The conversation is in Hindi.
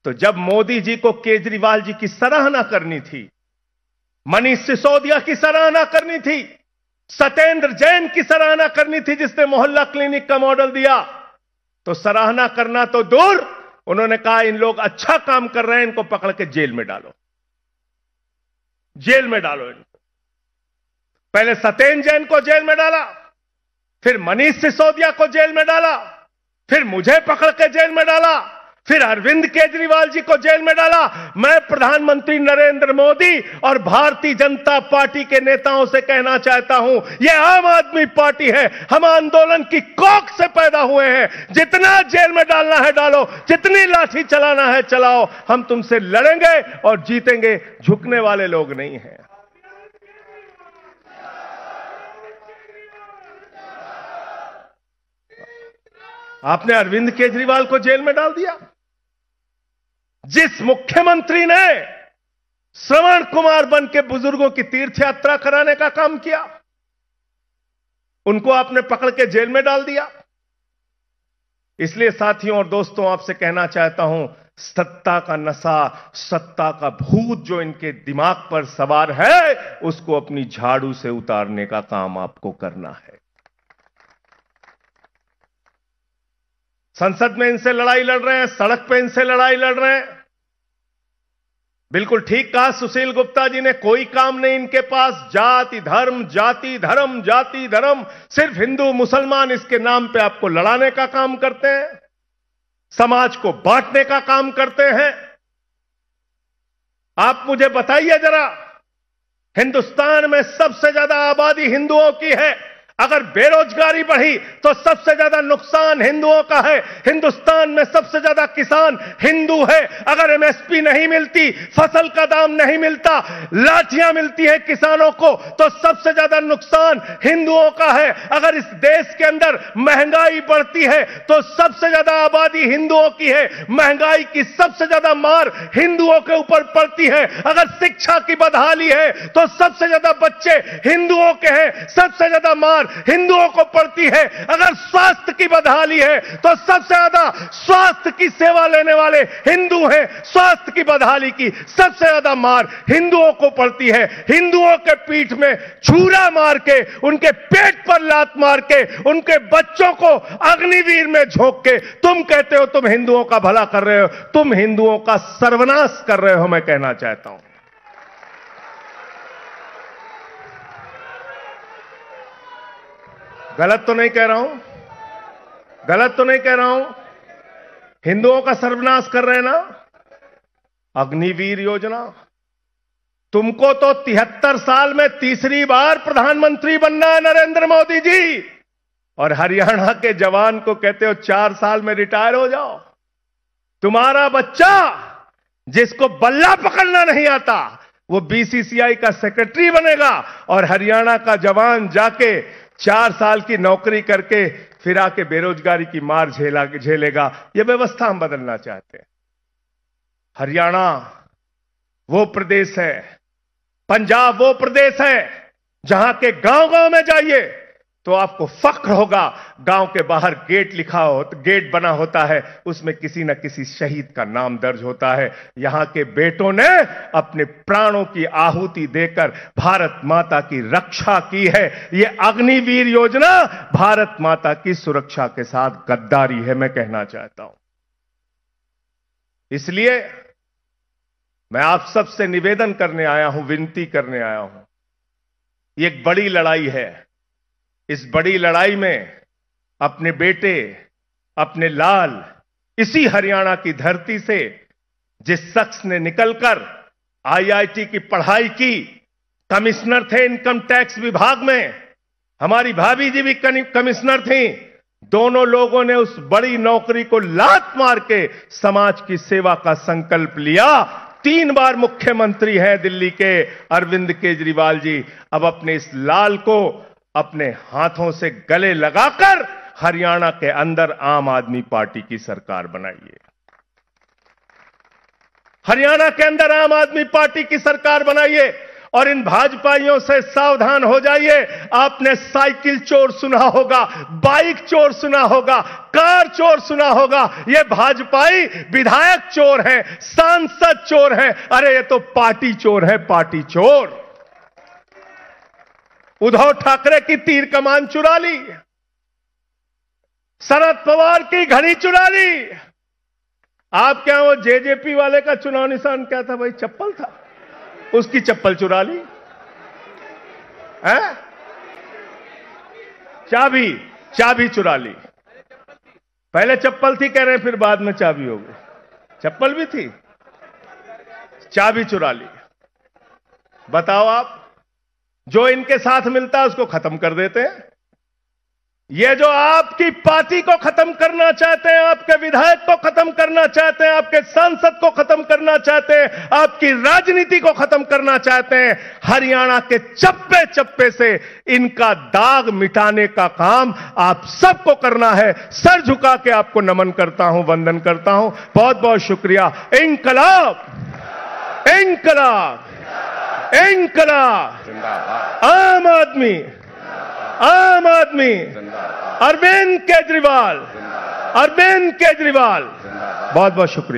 तो जब मोदी जी को केजरीवाल जी की सराहना करनी थी, मनीष सिसोदिया की सराहना करनी थी, सत्येंद्र जैन की सराहना करनी थी जिसने मोहल्ला क्लिनिक का मॉडल दिया, तो सराहना करना तो दूर, उन्होंने कहा इन लोग अच्छा काम कर रहे हैं, इनको पकड़ के जेल में डालो, जेल में डालो इनको। पहले सत्येंद्र जैन को जेल में डाला, फिर मनीष सिसोदिया को जेल में डाला, फिर मुझे पकड़ के जेल में डाला, फिर अरविंद केजरीवाल जी को जेल में डाला। मैं प्रधानमंत्री नरेंद्र मोदी और भारतीय जनता पार्टी के नेताओं से कहना चाहता हूं, यह आम आदमी पार्टी है, हम आंदोलन की कोख से पैदा हुए हैं। जितना जेल में डालना है डालो, जितनी लाठी चलाना है चलाओ, हम तुमसे लड़ेंगे और जीतेंगे, झुकने वाले लोग नहीं हैं। आपने अरविंद केजरीवाल को जेल में डाल दिया। जिस मुख्यमंत्री ने श्रवण कुमार बन के बुजुर्गों की तीर्थ यात्रा कराने का काम किया, उनको आपने पकड़ के जेल में डाल दिया। इसलिए साथियों और दोस्तों, आपसे कहना चाहता हूं, सत्ता का नशा, सत्ता का भूत जो इनके दिमाग पर सवार है, उसको अपनी झाड़ू से उतारने का काम आपको करना है। संसद में इनसे लड़ाई लड़ रहे हैं, सड़क पे इनसे लड़ाई लड़ रहे हैं। बिल्कुल ठीक कहा सुशील गुप्ता जी ने, कोई काम नहीं इनके पास, जाति धर्म, जाति धर्म, जाति धर्म, सिर्फ हिंदू मुसलमान इसके नाम पे आपको लड़ाने का काम करते हैं, समाज को बांटने का काम करते हैं। आप मुझे बताइए जरा, हिंदुस्तान में सबसे ज्यादा आबादी हिंदुओं की है, अगर बेरोजगारी बढ़ी तो सबसे ज्यादा नुकसान हिंदुओं का है। हिंदुस्तान में सबसे ज्यादा किसान हिंदू है, अगर एमएसपी नहीं मिलती, फसल का दाम नहीं मिलता, लाठियां मिलती हैं किसानों को, तो सबसे ज्यादा नुकसान हिंदुओं का है। अगर इस देश के अंदर महंगाई बढ़ती है तो सबसे ज्यादा आबादी हिंदुओं की है, महंगाई की सबसे ज्यादा मार हिंदुओं के ऊपर पड़ती है। अगर शिक्षा की बदहाली है तो सबसे ज्यादा बच्चे हिंदुओं के हैं, सबसे ज्यादा मार हिंदुओं को पड़ती है। अगर स्वास्थ्य की बदहाली है तो सबसे ज्यादा स्वास्थ्य की सेवा लेने वाले हिंदू हैं, स्वास्थ्य की बदहाली की सबसे ज्यादा मार हिंदुओं को पड़ती है। हिंदुओं के पीठ में छुरा मार के, उनके पेट पर लात मार के, उनके बच्चों को अग्निवीर में झोंक के तुम कहते हो तुम हिंदुओं का भला कर रहे हो, तुम हिंदुओं का सर्वनाश कर रहे हो। मैं कहना चाहता हूं, गलत तो नहीं कह रहा हूं, गलत तो नहीं कह रहा हूं, हिंदुओं का सर्वनाश कर रहे हैं ना। अग्निवीर योजना, तुमको तो 73 साल में तीसरी बार प्रधानमंत्री बनना है नरेंद्र मोदी जी, और हरियाणा के जवान को कहते हो 4 साल में रिटायर हो जाओ। तुम्हारा बच्चा जिसको बल्ला पकड़ना नहीं आता वो बीसीसीआई का सेक्रेटरी बनेगा, और हरियाणा का जवान जाके 4 साल की नौकरी करके फिर आके बेरोजगारी की मार झेलेगा। यह व्यवस्था हम बदलना चाहते हैं। हरियाणा वो प्रदेश है, पंजाब वो प्रदेश है जहां के गांव-गांव में जाइए तो आपको फख्र होगा, गांव के बाहर गेट बना होता है, उसमें किसी न किसी शहीद का नाम दर्ज होता है। यहां के बेटों ने अपने प्राणों की आहुति देकर भारत माता की रक्षा की है। यह अग्निवीर योजना भारत माता की सुरक्षा के साथ गद्दारी है, मैं कहना चाहता हूं। इसलिए मैं आप सबसे निवेदन करने आया हूं, विनती करने आया हूं। ये एक बड़ी लड़ाई है। इस बड़ी लड़ाई में अपने बेटे, अपने लाल, इसी हरियाणा की धरती से जिस शख्स ने निकलकर आईआईटी की पढ़ाई की, कमिश्नर थे इनकम टैक्स विभाग में, हमारी भाभी जी भी कमिश्नर थी, दोनों लोगों ने उस बड़ी नौकरी को लात मार के समाज की सेवा का संकल्प लिया। 3 बार मुख्यमंत्री हैं दिल्ली के अरविंद केजरीवाल जी। अब अपने इस लाल को अपने हाथों से गले लगाकर हरियाणा के अंदर आम आदमी पार्टी की सरकार बनाइए। हरियाणा के अंदर आम आदमी पार्टी की सरकार बनाइए और इन भाजपाइयों से सावधान हो जाइए। आपने साइकिल चोर सुना होगा, बाइक चोर सुना होगा, कार चोर सुना होगा। ये भाजपाई विधायक चोर हैं, सांसद चोर हैं। अरे ये तो पार्टी चोर है, पार्टी चोर। उद्धव ठाकरे की तीर कमान चुरा ली, शरद पवार की घड़ी चुरा ली। आप क्या वो जेजेपी वाले का चुनाव निशान क्या था भाई? चप्पल था, उसकी चप्पल चुरा ली है? चाबी चुरा ली। पहले चप्पल थी कह रहे हैं, फिर बाद में चाबी हो गई। चप्पल भी थी, चाबी चुरा ली। बताओ आप, जो इनके साथ मिलता है उसको खत्म कर देते हैं। ये जो आपकी पार्टी को खत्म करना चाहते हैं, आपके विधायक को खत्म करना चाहते हैं, आपके सांसद को खत्म करना चाहते हैं, आपकी राजनीति को खत्म करना चाहते हैं, हरियाणा के चप्पे चप्पे से इनका दाग मिटाने का काम आप सबको करना है। सर झुका के आपको नमन करता हूं, वंदन करता हूं। बहुत बहुत शुक्रिया। इंकलाब, इंकलाब, इंकलाब। आम आदमी, आम आदमी, अरविंद केजरीवाल, अरविंद केजरीवाल। बहुत बहुत शुक्रिया।